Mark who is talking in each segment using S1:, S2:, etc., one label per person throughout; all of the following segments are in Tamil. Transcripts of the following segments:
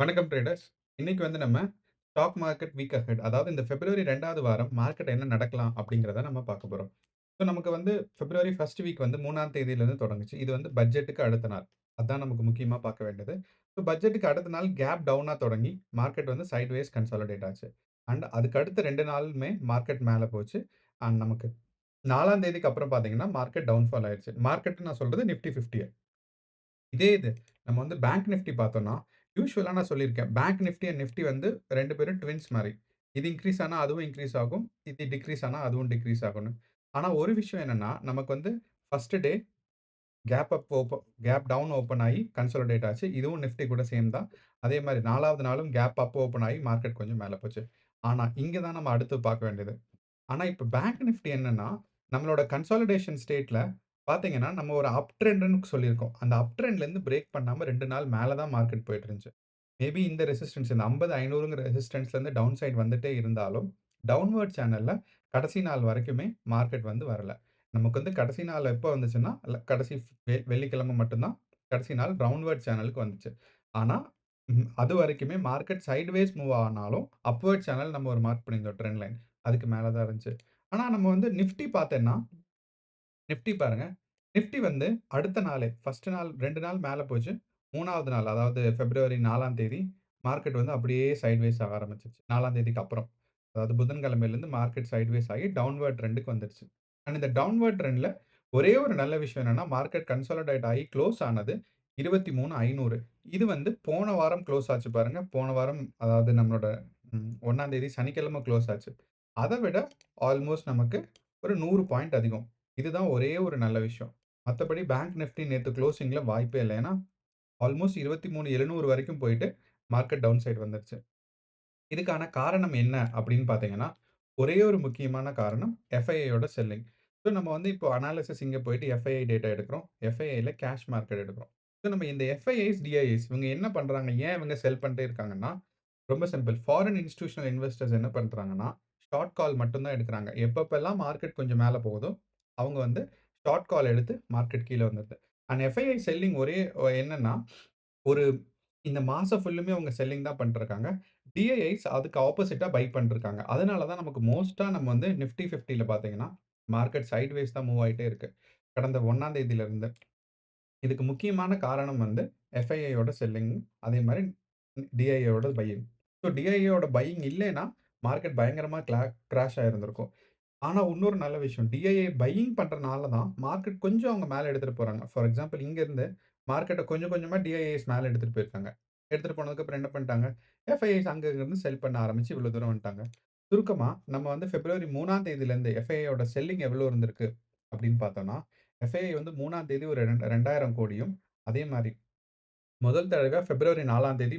S1: வணக்கம் ட்ரேடர்ஸ். இன்னைக்கு நம்ம ஸ்டாக் மார்க்கெட் வீக் அஹெட் அதாவது இந்த பிப்ரவரி 2வது வாரம் மார்க்கெட் என்ன நடக்கலாம் அப்படிங்கிறத நம்ம பார்க்க போறோம். ஸோ நமக்கு பிப்ரவரி 1 வீக் 3ஆம் தேதியிலிருந்து தொடங்குச்சு. இது பட்ஜெட்டுக்கு அடுத்த நாள். அதான் நமக்கு முக்கியமா பார்க்க வேண்டியது. ஸோ பட்ஜெட்டுக்கு அடுத்த நாள் கேப் டவுனா தொடங்கி மார்க்கெட் சைட்வேஸ் கன்சாலிடேட் ஆச்சு. அண்ட் அதுக்கு அடுத்த 2 நாளுமே மார்க்கெட் மேல போச்சு. அண்ட் நமக்கு 4ஆம் தேதிக்கு அப்புறம் பார்த்தீங்கன்னா, மார்க்கெட் டவுன்ஃபால் ஆயிருச்சு. மார்க்கெட்ன்னு நான் சொல்றது நிஃப்டி 50. இதே இது நம்ம பேங்க் நிஃப்டி பார்த்தோம்னா, யூசுவலா நான் சொல்லியிருக்கேன். பேங்க் நிஃப்டி அண்ட் நிஃப்டி 2 பேரும் ட்வின்ஸ் மாரி. இது இன்கிரீஸ் ஆனா அதுவும் இன்கிரீஸ் ஆகும். இது டிக்ரீஸ் ஆனா அதுவும் டிக்ரீஸ் ஆகும்னு. ஆனா ஒரு விஷயம் என்னன்னா, நமக்கு first day gap down open ஆயி கன்சாலிடேட் ஆச்சு. இதுவும் நிஃப்டி கூட சேம் தான். அதே மாரி 4வது நாளும் கேப் அப் ஓப்பன் ஆயி மார்க்கெட் கொஞ்சம் மேல போச்சு. ஆனா இங்க தான் நம்ம அடுத்து பார்க்க வேண்டியது. ஆனா, இப்ப பேங்க் நிஃப்டி என்னன்னா, நம்மளோட கன்சாலிடேஷன் ஸ்டேட்ல பார்த்தீங்கன்னா, நம்ம ஒரு அப் ட்ரெண்ட்ன்னு சொல்லியிருக்கோம். அந்த அப் ட்ரெண்ட்லேருந்து பிரேக் பண்ணாம 2 நாள் மேல தான் மார்க்கெட் போயிட்டு இருந்துச்சு. மேபி இந்த ரெசிஸ்டன்ஸ் இந்த 50, 500ங்கிற ரெசிஸ்டன்ஸ்லேருந்து டவுன் சைட் வந்துட்டே இருந்தாலும், டவுன்வர்ட் சேனல்ல கடைசி நாள் வரைக்குமே மார்க்கெட் வரல. நமக்கு கடைசி நாள் எப்போ வந்துச்சுன்னா, கடைசி வெள்ளிக்கிழமை மட்டும் தான் கடைசி நாள் டவுன்வர்ட் சேனலுக்கு வந்துச்சு. ஆனா, அதுவரைக்குமே மார்க்கெட் சைட்வேஸ் மூவ் ஆனாலும், அப்வர்ட் சேனல் நம்ம ஒரு மார்க் பண்ணியிருந்தோம் ட்ரெண்ட் லைன். அதுக்கு மேல தான் இருந்துச்சு. ஆனா நம்ம நிஃப்டி பார்த்தேன்னா, நிஃப்டி பாருங்க. நிஃப்டி அடுத்த நாளே, ஃபர்ஸ்ட் நாள் 2 நாள் மேல போச்சு. 3வது நாள் அதாவது பிப்ரவரி 4ஆம் தேதி மார்க்கெட் அப்படியே சைட்வேஸ் ஆக ஆரம்பிச்சுருச்சு. 4ஆம் தேதிக்கு அப்புறம். அதாவது புதன்கிழமையிலிருந்து மார்க்கெட் சைட்வேஸ் ஆகி டவுன்வர்ட் ட்ரெண்டுக்கு வந்துருச்சு. அண்ட் இந்த டவுன்வர்ட் ட்ரெண்ட்ல ஒரே ஒரு நல்ல விஷயம் என்னன்னா, மார்க்கெட் கன்சாலிடேட் ஆகி குளோஸ் ஆனது 23,500. இது போன வாரம் குளோஸ் ஆச்சு பாருங்க. போன வாரம் அதாவது நம்மளோட 1ஆம் தேதி சனிக்கிழமை குளோஸ் ஆச்சு. அத விட ஆல்மோஸ்ட் நமக்கு ஒரு 100 பாயிண்ட் அதிகம். இதுதான் ஒரே ஒரு நல்ல விஷயம். மத்தபடி பேங்க் நிஃப்டி நேத்து குளோசிங்ல வாய்ப்பே இல்ல. ஏன்னா, ஆல்மோஸ்ட் 23,700 வரைக்கும் போயிட்டு மார்க்கெட் டவுன் சைட் வந்துருச்சு. இதுக்கான காரணம் என்ன அப்படின்னு பார்த்தீங்கன்னா, ஒரே ஒரு முக்கியமான காரணம் எஃப்ஐஐயோட செல்லிங். ஸோ நம்ம இப்போ அனாலிசிஸ் இங்க போயிட்டு எஃப்ஐஐ டேட்டா எடுக்கிறோம். எஃப்ஐஐல கேஷ் மார்க்கெட் எடுக்கிறோம். ஸோ நம்ம இந்த எஃப்ஐஐஸ், டிஐஐஸ் இவங்க என்ன பண்றாங்க? ஏன் இவங்க செல் பண்ணிட்டே இருக்காங்கன்னா, ரொம்ப சிம்பிள். ஃபாரின் இன்ஸ்டிடியூஷனல் இன்வெஸ்டர்ஸ் என்ன பண்றாங்கன்னா, ஷார்ட் கால் மட்டும் தான் எடுக்குறாங்க. எப்பப்பலாம் மார்க்கெட் கொஞ்சம் மேல போகுதோ, அவங்க ஷார்ட் கால் எடுத்து மார்க்கெட் கீழ வந்துருது. அண்ட் எஃப்ஐஐ செல்லிங் ஒரே என்னன்னா, ஒரு இந்த மாசம் ஃபுல்லுமே அவங்க செல்லிங் தான் பண்ணிட்டுருக்காங்க. டிஐஐஸ் அதுக்கு ஆப்போசிட்டா பை பண்ணிட்டுருக்காங்க. அதனால தான் நமக்கு மோஸ்ட்டா நம்ம நிஃப்டி 50ல பார்த்தீங்கன்னா, மார்க்கெட் சைட்வேஸ் தான் மூவ் ஆயிட்டே இருக்கு. கடந்த 1ஆம் தேதியிலிருந்து. இதுக்கு முக்கியமான காரணம் எஃப்ஐஐயோட செல்லிங், அதே மாரி டிஐஐயோட பையிங். ஸோ டிஐஐயோட பையிங் இல்லைன்னா, மார்க்கெட் பயங்கரமா கிராஷ் ஆயிருந்திருக்கும். ஆனா, இன்னொரு நல்ல விஷயம். டிஐஐ பையிங் பண்றனால தான், மார்க்கெட் கொஞ்சம் அவங்க மேல எடுத்துட்டு போறாங்க. ஃபார் எக்ஸாம்பிள் இங்கருந்து மார்க்கெட்ட கொஞ்சம் கொஞ்சமா டிஐஐஸ் மேல எடுத்துட்டு போயிருக்காங்க. எடுத்துட்டு போனதுக்கப்புறம் என்ன பண்ணிட்டாங்க, எஃப்ஐஐஸ் அங்க இருந்து செல் பண்ண ஆரம்பிச்சு இவ்வளோ தூரம் வந்துட்டாங்க. சுருக்கமா நம்ம பிப்ரவரி 3ஆம் தேதியிலிருந்து எஃப்ஐஐயோட செல்லிங் எவ்வளோ இருந்திருக்கு அப்படின்னு பார்த்தோம்னா, எஃப்ஐஐ 3ஆம் தேதி ஒரு 2,000 கோடியும், அதே மாரி முதல் தடவையா பிப்ரவரி 4ஆம் தேதி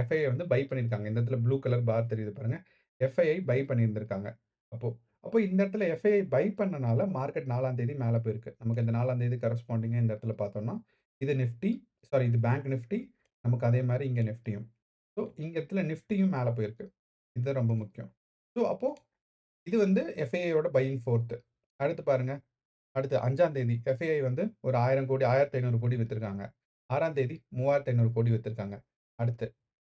S1: எஃப்ஐஐ பை பண்ணியிருக்காங்க. இந்த இடத்துல ப்ளூ கலர் பார் தெரியுது பாருங்க. எஃப்ஐஐ பை பண்ணியிருந்திருக்காங்க. அப்போ அப்போ இந்த இடத்துல எஃப்ஐஐ பை பண்ணனால மார்க்கெட் 4ஆம் தேதி மேல போயிருக்கு. நமக்கு இந்த 4ஆம் தேதி கரஸ்பாண்டிங்கா இந்த இடத்துல பார்த்தோம்னா, இது நிஃப்டி சாரி இது பேங்க் நிஃப்டி. நமக்கு அதே மாரி இங்க நிஃப்டியும். ஸோ இங்க இடத்துல நிஃப்டியும் மேல போயிருக்கு. இதுதான் ரொம்ப முக்கியம். ஸோ அப்போ இது எஃப்ஐஐயோட பையிங் ஃபோர்த். அடுத்து பாருங்க. அடுத்து 5ஆம் தேதி எஃப்ஐஐ ஒரு 1000 கோடி, 1500 கோடி வித்திருக்காங்க. 6ஆம் தேதி 3500 கோடி வித்திருக்காங்க. அடுத்து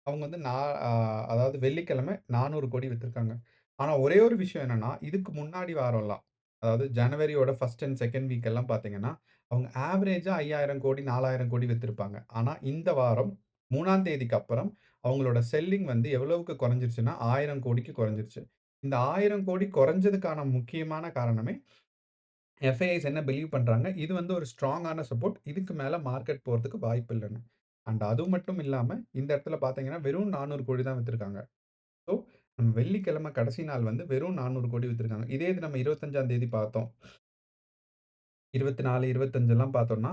S1: அவங்க நா அ அதாவது வெள்ளிக்கிழமை 400 கோடி வித்திருக்காங்க. ஆனா ஒரே ஒரு விஷயம் என்னன்னா, இதுக்கு முன்னாடி வாரம்லாம், அதாவது ஜனவரியோட 1 அண்ட் 2 வீக் எல்லாம் பார்த்தீங்கன்னா, அவங்க ஆவரேஜா 5000 கோடி, 4000 கோடி வித்திருப்பாங்க. ஆனா இந்த வாரம் 3ஆம் தேதிக்கு அப்புறம் அவங்களோட செல்லிங் எவ்வளவுக்கு குறைஞ்சிருச்சுன்னா, 1000 கோடிக்கு குறைஞ்சிருச்சு. இந்த 1000 கோடி குறைஞ்சதுக்கான முக்கியமான காரணமே எஃப்ஐஐஸ் என்ன பிலீவ் பண்றாங்க, இது ஒரு ஸ்ட்ராங்கான சப்போர்ட். இதுக்கு மேல மார்க்கெட் போறதுக்கு வாய்ப்பு இல்லன்னு. அண்ட் அது மட்டும் இல்லாம, இந்த இடத்துல பார்த்தீங்கன்னா, வெறும் 400 கோடி தான் வித்திருக்காங்க. ஸோ, நம்ம வெள்ளிக்கிழமை கடைசி நாள் வெறும் 400 கோடி வித்திருக்காங்க. இதே இது நம்ம 25ஆம் தேதி பார்த்தோம். 24, 25லாம் பார்த்தோம்னா,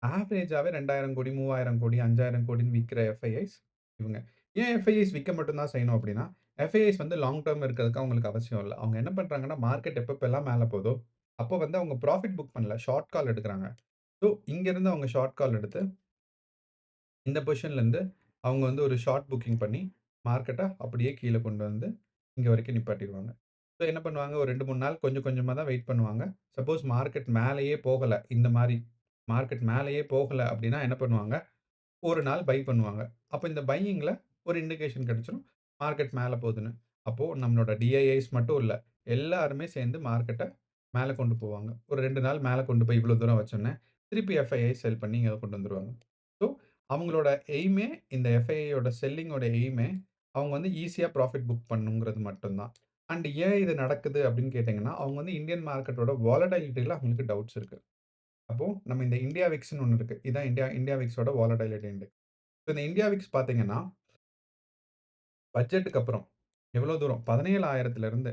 S1: ஆவரேஜாவே 2000 கோடி, 3000 கோடி, 5000 கோடின்னு விக்கிற எஃப்ஐஐஸ் இவங்க. ஏன் எஃப்ஐஐஸ் விக்க மட்டும் தான் செய்யணும் அப்டின்னா, எஃப்ஐஐஸ் லாங் டெர்ம் இருக்கிறதுக்கு அவங்களுக்கு அவசியம் இல்ல. அவங்க என்ன பண்றாங்கன்னா, மார்க்கெட் எப்பப்பலாம் மேல போதோ, அப்போ அவங்க ப்ராஃபிட் புக் பண்ணல. ஷார்ட் கால் எடுக்குறாங்க. ஸோ, இங்கருந்து அவங்க ஷார்ட் கால் எடுத்து, இந்த பொசிஷன்லேருந்து அவங்க ஒரு ஷார்ட் புக்கிங் பண்ணி, மார்க்கெட்ட அப்படியே கீழ கொண்டு இங்க வரைக்கும் நிப்பாட்டிருவாங்க. ஸோ என்ன பண்ணுவாங்க, ஒரு 2, 3 நாள் கொஞ்சம் கொஞ்சமா தான் வெயிட் பண்ணுவாங்க. சப்போஸ் மார்க்கெட் மேலேயே போகல, இந்த மாரி மார்க்கெட் மேலேயே போகல அப்படின்னா என்ன பண்ணுவாங்க, ஒரு நாள் பை பண்ணுவாங்க. அப்ப இந்த பையிங்ல ஒரு இண்டிகேஷன் கிடைச்சிரும். மார்க்கெட் மேல போதுன்னு. அப்போ நம்மளோட டிஐஐஸ் மட்டும் இல்ல. எல்லாருமே சேர்ந்து மார்க்கெட்ட மேல கொண்டு போவாங்க. ஒரு 2 நாள் மேல கொண்டு போய் இவ்வளோ தூரம் வச்சோன்னே, திருப்பி எஃப்ஐஐ செல் பண்ணி இங்க கொண்டு வந்துருவாங்க. ஸோ, அவங்களோட எய்மே இந்த எஃப்ஐஐயோட செல்லிங்கோட எய்மே, அவங்க வந்து ஈஸியா ப்ராஃபிட் புக் பண்ணணுங்கிறது மட்டும் தான். அண்ட் ஏன் இது நடக்குது அப்படின்னு கேட்டீங்கன்னா, அவங்க வந்து இந்தியன் மார்க்கெட்டோட வாலடைலிட்டில அவங்களுக்கு டவுட்ஸ் இருக்கு. அப்போ நம்ம இந்த இந்தியா விக்ஸ்ன்னு ஒண்ணு இருக்கு. இதான் இந்தியா இந்தியா விக்ஸோட வாலடைலிட்டி இண்டெக்ஸ். இந்த இந்தியா விக்ஸ் பார்த்தீங்கன்னா, பட்ஜெட்டுக்கு அப்புறம் எவ்வளோ தூரம் 17,000லிருந்து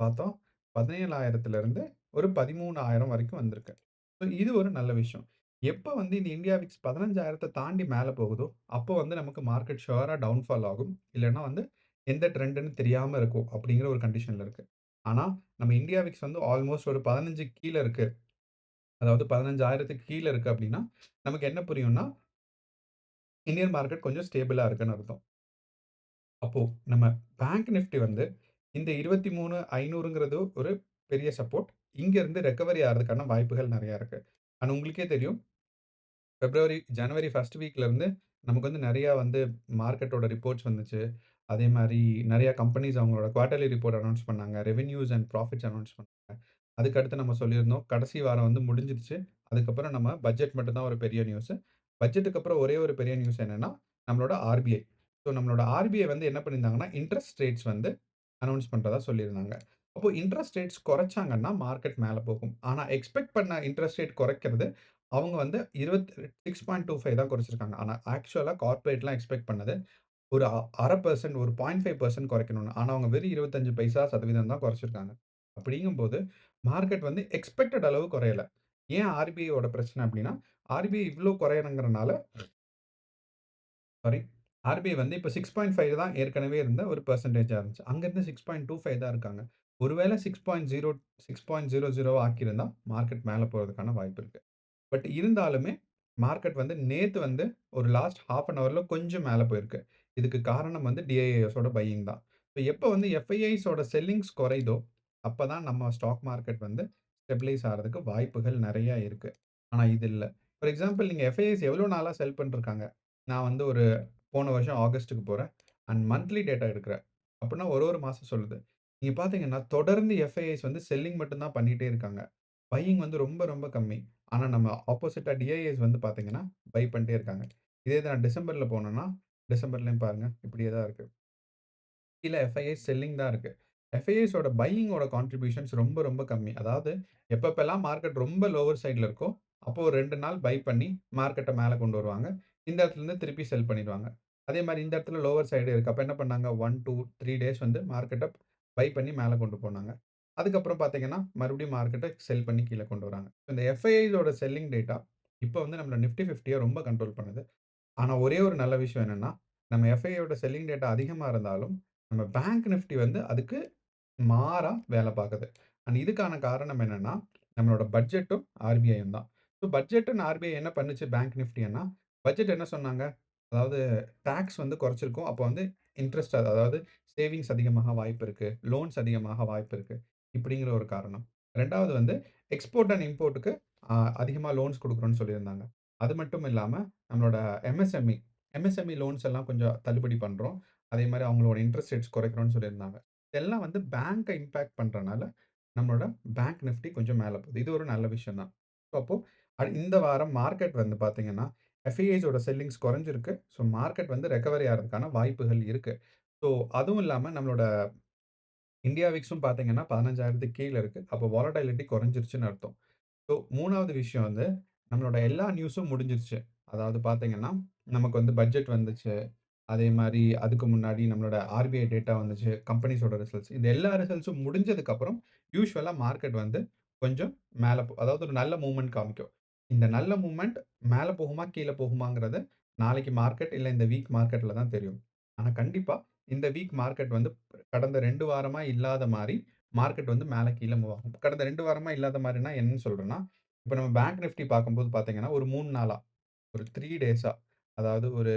S1: பார்த்தோம். 17,000லிருந்து ஒரு 13,000 வரைக்கும் வந்திருக்கு. ஸோ இது ஒரு நல்ல விஷயம். எப்ப வந்து இந்த இந்தியா விக்ஸ் 15,000 தாண்டி மேல போகுதோ, அப்போ வந்து நமக்கு மார்க்கெட் ஷூரா டவுன்ஃபால் ஆகும். இல்லன்னா வந்து எந்த ட்ரெண்ட்ன்னு தெரியாம இருக்கும். அப்படிங்கிற ஒரு கண்டிஷன்ல இருக்கு. ஆனா, நம்ம இந்தியா விக்ஸ் வந்து ஆல்மோஸ்ட் ஒரு 15 கீழ இருக்கு. அதாவது 15,000க்கு கீழ இருக்கு அப்படின்னா, நமக்கு என்ன புரியும்னா, இந்தியன் மார்க்கெட் கொஞ்சம் ஸ்டேபிளா இருக்குன்னு அர்த்தம். அப்போ நம்ம பேங்க் நிஃப்டி வந்து இந்த 23,500ங்கிறது ஒரு பெரிய சப்போர்ட். இங்க இருந்து ரெக்கவரி ஆறதுக்கான வாய்ப்புகள் நெறைய இருக்கு. அண்ட் உங்களுக்கே தெரியும் ஜனவரி 1 வீக்ல இருந்து நமக்கு வந்து நெறையா வந்து மார்க்கெட்டோட ரிப்போர்ட்ஸ் வந்துச்சு. அதே மாரி நெறைய கம்பெனிஸ் அவங்களோட குவார்ட்டர்லி ரிப்போர்ட் அனவுன்ஸ் பண்ணாங்க. ரெவென்யூஸ் அண்ட் ப்ராஃபிட்ஸ் அனவுன்ஸ் பண்ணாங்க. அதுக்கு அடுத்து நம்ம சொல்லியிருந்தோம். கடைசி வாரம் வந்து முடிஞ்சிருச்சு. அதுக்கப்புறம் நம்ம பட்ஜெட் மட்டும் தான் ஒரு பெரிய நியூஸு. பட்ஜெட்டுக்கு அப்புறம் ஒரே ஒரு பெரிய நியூஸ் என்னன்னா, நம்மளோட ஆர்பிஐ. ஸோ நம்மளோட ஆர்பிஐ வந்து என்ன பண்ணியிருந்தாங்கன்னா, இன்ட்ரஸ்ட் ரேட்ஸ் வந்து அனவுன்ஸ் பண்றதா சொல்லியிருந்தாங்க. அப்போ இன்ட்ரஸ்ட் ரேட்ஸ் குறைச்சாங்கன்னா, மார்க்கெட் மேல போகும். ஆனா எக்ஸ்பெக்ட் பண்ண இன்ட்ரஸ்ட் ரேட் குறைக்கிறது அவங்க வந்து 6.25 தான் குறைச்சிருக்காங்க. ஆனா ஆக்சுவலா கார்ப்பரேட்லாம் எக்ஸ்பெக்ட் பண்ணது ஒரு 1/2% ஒரு 0.5% குறைக்கணும்னு. ஆனா அவங்க வெறும் 25 பைசா சதவீதம் தான் குறைச்சிருக்காங்க. அப்படிங்கும்போது மார்க்கெட் வந்து எக்ஸ்பெக்டட் அளவு குறையல. ஏன் ஆர்பிஐயோட பிரச்சனை அப்படின்னா, ஆர்பிஐ இவ்ளோ குறையணுங்கிறனால சாரி ஆர்பிஐ வந்து இப்ப 6.5 தான் ஏற்கனவே இருந்த ஒரு பெர்சன்டேஜா இருந்துச்சு. அங்கருந்து 6.25 தான் இருக்காங்க. ஒருவேள 6.00 ஆக்கியிருந்தா மார்க்கெட் மேல போறதுக்கான வாய்ப்பு இருக்கு. பட் இருந்தாலுமே, மார்க்கெட் வந்து நேத்து வந்து ஒரு லாஸ்ட் ஹால்ஃப் அன் ஹவர்ல கொஞ்சம் மேல போயிருக்கு. இதுக்கு காரணம் வந்து டிஐஏஎஸோட பையிங் தான். இப்ப எப்ப வந்து எஃப்ஐஐஸோட செல்லிங்ஸ் குறையுதோ, அப்பதான் நம்ம ஸ்டாக் மார்க்கெட் வந்து ஸ்டெபிலைஸ் ஆறதுக்கு வாய்ப்புகள் நெறைய இருக்கு. ஆனா இது இல்ல. ஃபார் எக்ஸாம்பிள் நீங்க எஃப்ஐஐஸ் எவ்வளோ நாளா செல் பண்ணிட்டுருக்காங்க? நான் வந்து ஒரு போன வருஷம் ஆகஸ்ட்க்கு போறேன். அண்ட் மந்த்லி டேட்டா எடுக்கிறேன். அப்புட்ன்னா ஒரு ஒரு மாசம் சொல்லுது. நீங்க பார்த்தீங்கன்னா, தொடர்ந்து எஃப்ஐஐஸ் வந்து செல்லிங் மட்டும் தான் பண்ணிட்டே இருக்காங்க. பையிங் வந்து ரொம்ப ரொம்ப கம்மி. ஆனா நம்ம ஆப்போசிட்டா டிஐஏஸ் வந்து பார்த்தீங்கன்னா, பை பண்ணிட்டே இருக்காங்க. இதே இது நான் டிசம்பர்ல போனேன்னா, டிசம்பர்லயும் பாருங்க இப்படியே தான் இருக்கு. கீழ எஃப்ஐஐஸ் செல்லிங் தான் இருக்கு. எஃப்ஐஐஸோட பையிங்கோட கான்ட்ரிபியூஷன்ஸ் ரொம்ப ரொம்ப கம்மி. அதாவது எப்பப்பலாம் மார்க்கெட் ரொம்ப லோவர் சைட்ல இருக்கோ, அப்போ ஒரு 2 நாள் பை பண்ணி மார்க்கெட்ட மேல கொண்டு வருவாங்க. இந்த இடத்துலருந்து திருப்பி செல் பண்ணிருவாங்க. அதே மாரி இந்த இடத்துல லோவர் சைடு இருக்கு. அப்ப என்ன பண்ணாங்க 1, 2, 3 டேஸ் வந்து மார்க்கெட்ட பை பண்ணி மேல கொண்டு போனாங்க. அதுக்கப்புறம் பார்த்தீங்கன்னா, மறுபடியும் மார்க்கெட்ட செல் பண்ணி கீழ கொண்டு வராங்க. இந்த எஃப்ஐஐஸோட செல்லிங் டேட்டா இப்ப வந்து நம்மள நிஃப்டி 50ய ரொம்ப கண்ட்ரோல் பண்ணுது. ஆனா, ஒரே ஒரு நல்ல விஷயம் என்னன்னா, நம்ம எஃப்ஐயோட செல்லிங் டேட்டா அதிகமா இருந்தாலும், நம்ம பேங்க் நிஃப்டி வந்து அதுக்கு மாறா வேல பாக்குது. அண்ட் இதுக்கான காரணம் என்னன்னா, நம்மளோட பட்ஜெட்டும், ஆர்பிஐயும் தான். ஸோ பட்ஜெட் ஆர்பிஐ என்ன பண்ணுச்சு பேங்க் நிஃப்டின்னா, பட்ஜெட் என்ன சொன்னாங்க? அதாவது டாக்ஸ் வந்து குறைச்சிருக்கும். அப்போ வந்து இன்ட்ரெஸ்ட் அதாவது சேவிங்ஸ் அதிகமாக வாய்ப்பு இருக்கு. லோன்ஸ் அதிகமாக வாய்ப்பு இருக்கு. இப்படிங்கிற ஒரு காரணம். 2வது வந்து எக்ஸ்போர்ட் அண்ட் இம்போர்ட்க்கு அதிகமா லோன்ஸ் குடுக்குறோம்னு சொல்லியிருந்தாங்க. அது மட்டும் இல்லாம நம்மளோட எம்எஸ்எம்இ, எம்எஸ்எம்இ லோன்ஸ் எல்லாம் கொஞ்சம் தள்ளுபடி பண்றோம். அதே மாரி அவங்களோட இன்ட்ரெஸ்ட் ரேட்ஸ் குறைக்கிறோம்னு சொல்லியிருந்தாங்க. இதெல்லாம் வந்து பேங்க்க இம்பாக்ட் பண்றனால, நம்மளோட பேங்க் நிஃப்டி கொஞ்சம் மேல போகுது. இது ஒரு நல்ல விஷயம் தான். ஸோ அப்போ இந்த வாரம் மார்க்கெட் வந்து பார்த்தீங்கன்னா, எஃப்ஐஐஸோட செல்லிங்ஸ் குறைஞ்சிருக்கு. ஸோ மார்க்கெட் வந்து ரெக்கவரி ஆறதுக்கான வாய்ப்புகள் இருக்கு. ஸோ அதுவும் இல்லாம நம்மளோட இந்தியா விக்ஸும் பார்த்தீங்கன்னா 15,000க்கு கீழ இருக்கு. அப்போ வாலடைலிட்டி குறைஞ்சிருச்சுன்னு அர்த்தம். ஸோ 3வது விஷயம் வந்து, நம்மளோட எல்லா நியூஸும் முடிஞ்சிருச்சு. அதாவது பார்த்தீங்கன்னா, நமக்கு வந்து பட்ஜெட் வந்துச்சு. அதே மாரி அதுக்கு முன்னாடி நம்மளோட ஆர்பிஐ டேட்டா வந்துச்சு. கம்பெனிஸோட ரிசல்ட்ஸ். இந்த எல்லா ரிசல்ட்ஸும் முடிஞ்சதுக்கப்புறம், யூசுவலா மார்க்கெட் வந்து கொஞ்சம் மேல அதாவது ஒரு நல்ல மூவ்மெண்ட் காமிக்கும். இந்த நல்ல மூவ்மெண்ட் மேல போகுமா, கீழ போகுமாங்கிறது நாளைக்கு மார்க்கெட் இல்ல இந்த வீக் மார்க்கெட்ல தான் தெரியும். ஆனா கண்டிப்பா இந்த வீக் மார்க்கெட் வந்து கடந்த 2 வாரமா இல்லாத மாரி, மார்க்கெட் வந்து மேல கீழ மூவ் ஆகும். கடந்த 2 வாரமா இல்லாத மாரின்னா என்னன்னு சொல்றேன்னா, இப்ப நம்ம பேங்க் நிஃப்டி பார்க்கும்போது பார்த்தீங்கன்னா, ஒரு 3 நாளா, ஒரு 3 டேஸா, அதாவது ஒரு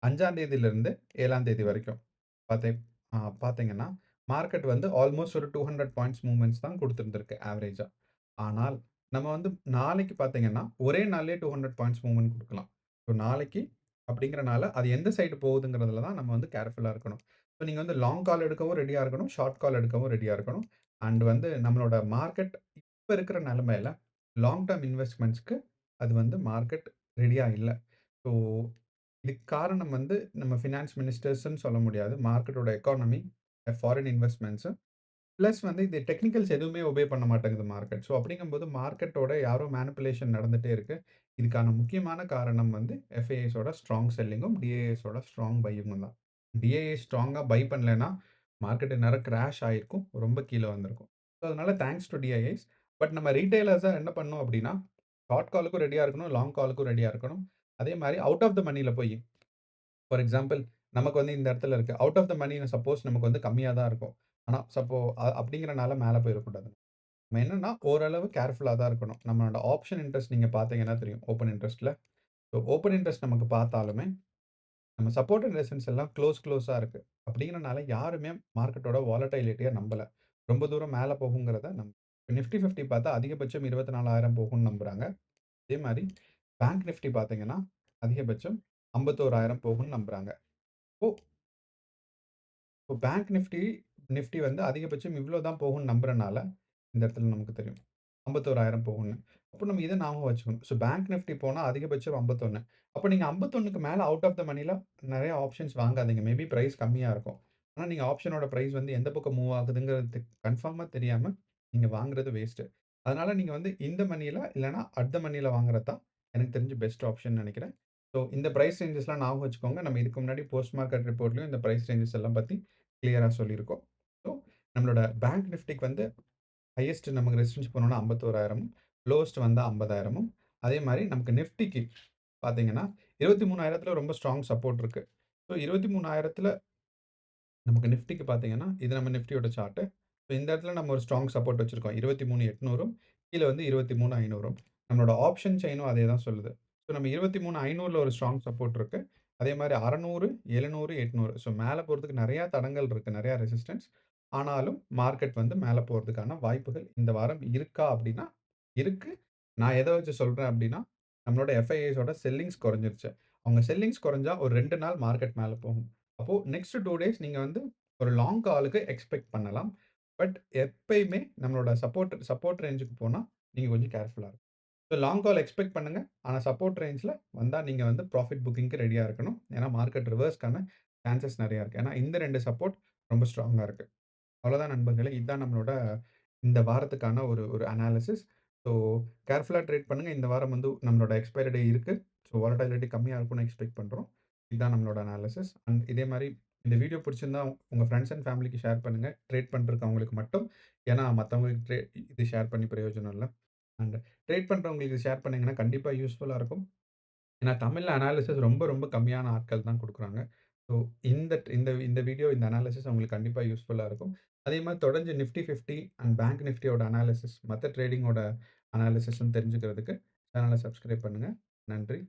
S1: 5ஆம் தேதியிலிருந்து 7ஆம் தேதி வரைக்கும் பார்த்தே பார்த்தீங்கன்னா, மார்க்கெட் வந்து ஆல்மோஸ்ட் ஒரு 200 பாயிண்ட்ஸ் மூவ்மெண்ட்ஸ் தான் குடுத்திருந்திருக்கு ஆவரேஜா. ஆனால், நம்ம வந்து நாளைக்கு பார்த்தீங்கன்னா, ஒரே நாள்லயே 200 பாயிண்ட்ஸ் மூவ்மெண்ட் குடுக்கலாம். ஸோ நாளைக்கு அப்படிங்கிறனால, அது எந்த சைடு போகுதுங்கிறதுல தான் நம்ம வந்து கேர்ஃபுல்லா இருக்கணும். ஸோ நீங்க வந்து லாங் கால் எடுக்கவும் ரெடியா இருக்கணும். ஷார்ட் கால் எடுக்கவும் ரெடியா இருக்கணும். அண்ட் வந்து நம்மளோட மார்க்கெட் இப்ப இருக்கிற நிலைமையில லாங் டெர்ம் இன்வெஸ்ட்மென்ட்ஸ்க்கு அது வந்து மார்க்கெட் ரெடியா இல்ல. ஸோ இதுக்கு காரணம் வந்து நம்ம ஃபினான்ஸ் மினிஸ்டர்ஸ்ன்னு சொல்ல முடியாது. மார்க்கெட்டோட எக்கானமி, ஃபாரின் இன்வெஸ்ட்மென்ட்ஸ் பிளஸ் வந்து இந்த டெக்னிக்கல்ஸ் எதுவுமே ஒபே பண்ண மாட்டேங்குது மார்க்கெட். ஸோ அப்படிங்கும்போது மார்க்கெட்டோட யாரோ மேனிபுலேஷன் நடந்துட்டே இருக்கு. இதுக்கான முக்கியமான காரணம் வந்து எஃப்ஐஎஸோட ஸ்ட்ராங் செல்லிங்கும், டிஐஎஸோட ஸ்ட்ராங் பையிங்கும் தான். டிஐஏ ஸ்ட்ராங்கா பை பண்ணலன்னா, மார்க்கெட் இந்நேரம் கிராஷ் ஆயிருக்கும். ரொம்ப கீழ வந்திருக்கும். ஸோ அதனால தேங்க்ஸ் டூ டிஐஏஸ். பட் நம்ம ரீட்டெய்லர்ஸா என்ன பண்ணணும் அப்படின்னா, ஷார்ட் காலுக்கும் ரெடியா இருக்கணும். லாங் காலுக்கும் ரெடியா இருக்கணும். அதே மாரி அவுட் ஆஃப் த மனில போயி ஃபார் எக்ஸாம்பிள் நமக்கு வந்து இந்த இடத்துல இருக்கு. Out of the money suppose நமக்கு வந்து கம்மியா தான் இருக்கும். ஆனா அப்படிங்கிறனால மேல போயிறக்கூடாது. நம்ம என்னன்னா ஓரளவு கேர்ஃபுல்லா தான் இருக்கணும். நம்மளோட ஆப்ஷன் இன்ட்ரெஸ்ட் நீங்க பார்த்தீங்கன்னா தெரியும். ஓப்பன் இன்ட்ரெஸ்ட்ல. ஸோ ஓப்பன் இன்ட்ரெஸ்ட் நமக்கு பார்த்தாலுமே, நம்ம சப்போர்ட் அண்ட் ரெசிஸ்டன்ஸ் எல்லாம் க்ளோஸா இருக்கு. அப்படிங்கிறனால யாருமே மார்க்கெட்டோட வாலடைலிட்டிய நம்பல. ரொம்ப தூரம் மேல போகுங்கிறத நிஃப்டி 50 பார்த்தா அதிகபட்சம் 24,000 போகும்னு நம்புறாங்க. அதே மாரி பேங்க் நிஃப்டி பார்த்தீங்கன்னா, அதிகபட்சம் 51,000 போகும்னு நம்புறாங்க. இப்போ இப்போ பேங்க் நிஃப்டி நிஃப்டி வந்து அதிகபட்சம் இவ்ளோ தான் போகும்னு நம்புறனால, இந்த இடத்துல நமக்கு தெரியும். 51,000 போகும்னு. அப்போ நம்ம இத ஞாபகம் வச்சுக்கணும். ஸோ பேங்க் நிஃப்டி போனா அதிகபட்சம் 51. அப்ப நீங்க 51க்கு மேல அவுட் ஆஃப் த மனில நெறைய ஆப்ஷன்ஸ் வாங்காதீங்க. மேபி பிரைஸ் கம்மியா இருக்கும். ஆனா நீங்க ஆப்ஷனோட பிரைஸ் வந்து எந்த பக்கம் மூவ் ஆகுதுங்கிறது கன்ஃபார்மா தெரியாம நீங்க வாங்குறது வேஸ்ட்டு. அதனால நீங்க வந்து இந்த மனில இல்லன்னா அட் த மனில வாங்குறது தான் எனக்கு தெரிஞ்சு பெஸ்ட் ஆப்ஷன்னு நெனைக்கிறேன். ஸோ இந்த பிரைஸ் ரேஞ்சஸ்லாம் ஞாபகம் வச்சுக்கோங்க. நம்ம இதுக்கு முன்னாடி போஸ்ட் மார்க்கெட் ரிப்போர்ட்லயும் இந்த பிரைஸ் ரேஞ்சஸ் எல்லாம் பத்தி கிளியரா சொல்லியிருக்கோம். ஸோ நம்மளோட பேங்க் நிஃப்டிக்கு வந்து ஹையஸ்ட் நமக்கு ரெசிஸ்டன்ஸ் போனோம்னா 51,000ம், லோவஸ்ட் வந்தா 50,000ம். அதே மாரி நமக்கு நிஃப்டிக்கு பார்த்தீங்கன்னா, 23,000த்துல ரொம்ப ஸ்ட்ராங் சப்போர்ட் இருக்கு. ஸோ 23,000த்துல நமக்கு நிஃப்டிக்கு பார்த்தீங்கன்னா, இது நம்ம நிஃப்டியோட சார்ட். ஸோ இந்த இடத்துல நம்ம ஒரு ஸ்ட்ராங் சப்போர்ட் வச்சிருக்கோம். 23,800ம் கீழ வந்து 23,500ம். நம்மளோட ஆப்ஷன் செயினும் அதே தான் சொல்லுது. ஸோ நம்ம 23,500ல ஒரு ஸ்ட்ராங் சப்போர்ட் இருக்கு. அதே மாரி 600, 700, 800 ஸோ மேல போறதுக்கு நெறைய தடங்கள் இருக்கு. நெறைய ரெசிஸ்டன்ஸ். ஆனாலும் மார்க்கெட் வந்து மேல போறதுக்கான வாய்ப்புகள் இந்த வாரம் இருக்கா அப்டின்னா, இருக்கு. நான் எத வச்சு சொல்றேன் அப்டின்னா, நம்மளோட எஃப்ஐஐஸோட செல்லிங்ஸ் குறைஞ்சிருச்சு. அவங்க செல்லிங்ஸ் குறைஞ்சா ஒரு 2 நாள் மார்க்கெட் மேல போகும். அப்போ நெக்ஸ்ட் 2 டேஸ் நீங்க வந்து ஒரு லாங் காலுக்கு எக்ஸ்பெக்ட் பண்ணலாம். பட் எப்பயுமே நம்மளோட சப்போர்ட் ரேஞ்சுக்கு போனா, நீங்க கொஞ்சம் கேர்ஃபுல்லா இருக்கணும். ஸோ லாங் கால் எக்ஸ்பெக்ட் பண்ணுங்க. ஆனா சப்போர்ட் ரேஞ்ச்ல வந்தா நீங்க வந்து ப்ராஃபிட் புக்கிங்க்கு ரெடியா இருக்கணும். ஏன்னா மார்க்கெட் ரிவர்ஸ்க்கான சான்சஸ் நெறைய இருக்கு. ஏன்னா இந்த 2 சப்போர்ட் ரொம்ப ஸ்ட்ராங்கா இருக்கு. அவ்வளோதான் நண்பர்களே. இதான் நம்மளோட இந்த வாரத்துக்கான ஒரு ஒரு அனாலிசிஸ். ஸோ கேர்ஃபுல்லா ட்ரேட் பண்ணுங்க. இந்த வாரம் வந்து நம்மளோட எக்ஸ்பைரி டே இருக்கு. ஸோ வாலடைலிட்டி கம்மியா இருக்கும்னு எக்ஸ்பெக்ட் பண்றோம். இதுதான் நம்மளோட அனாலிசிஸ். அண்ட் இதே மாரி இந்த வீடியோ பிடிச்சிருந்தா உங்க ஃபிரெண்ட்ஸ் அண்ட் ஃபேமிலிக்கு ஷேர் பண்ணுங்க. ட்ரேட் பண்றதுக்கு அவங்களுக்கு மட்டும். ஏன்னா மத்தவங்களுக்கு இது ஷேர் பண்ணி பிரயோஜனம் இல்ல. அண்ட் ட்ரேட் பண்றவங்களுக்கு இது ஷேர் பண்ணீங்கன்னா கண்டிப்பா யூஸ்ஃபுல்லா இருக்கும். ஏன்னா தமிழ்ல அனாலிசிஸ் ரொம்ப ரொம்ப கம்மியான ஆட்கள் தான் குடுக்குறாங்க. ஸோ இந்த இந்த இந்த வீடியோ இந்த அனாலிசிஸ் உங்களுக்கு கண்டிப்பா யூஸ்ஃபுல்லா இருக்கும். அதே மாரி தொடர்ந்து நிஃப்டி 50 அண்ட் பேங்க் நிஃப்டியோட அனாலிசிஸ் மத்த ட்ரேடிங்கோட அனாலிசிஸும் தெரிஞ்சுக்கிறதுக்கு சேனல சப்ஸ்கிரைப் பண்ணுங்க. நன்றி.